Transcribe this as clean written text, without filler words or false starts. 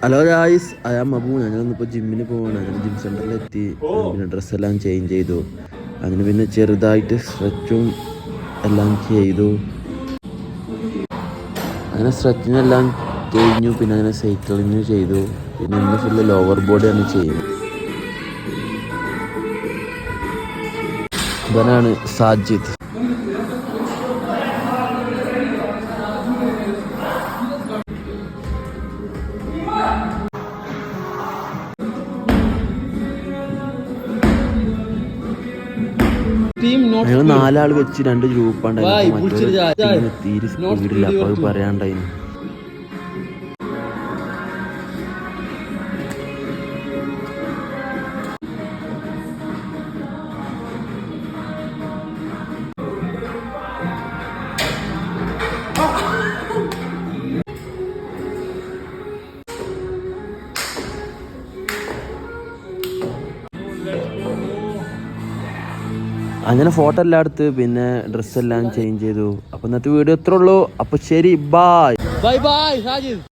Hello guys, I am Abu. ഞങ്ങളിന്നിപ്പോൾ ജിമ്മിന് പോവാണ്. അങ്ങനെ ജിം സെൻ്ററിലെത്തി. പിന്നെ ഡ്രസ്സെല്ലാം ചേഞ്ച് ചെയ്തു. അങ്ങനെ പിന്നെ ചെറുതായിട്ട് സ്ട്രെച്ചും എല്ലാം ചെയ്തു. അങ്ങനെ സ്ട്രെച്ചിനെല്ലാം കഴിഞ്ഞു. പിന്നെ അങ്ങനെ സൈക്ലിങ് ചെയ്തു. പിന്നെ ഇന്ന് ഫുള്ള് ലോവർ ബോഡിയാണ് ചെയ്യുന്നത്. ഇവനാണ് സാജിദ്. ഞങ്ങൾ 4 ആൾ വെച്ച് 2 ഗ്രൂപ്പാണ്ടായിരുന്നു. തീരെ സ്പീഡില്ല. അപ്പോൾ അത് പറയാണ്ടായിരുന്നു. അങ്ങനെ ഫോട്ടോ എല്ലാം എടുത്ത് പിന്നെ ഡ്രസ്സെല്ലാം ചേഞ്ച് ചെയ്തു. അപ്പോൾ ഇന്നത്തെ വീഡിയോ ഇത്രേ ഉള്ളൂ. അപ്പോൾ ശരി, ബൈ.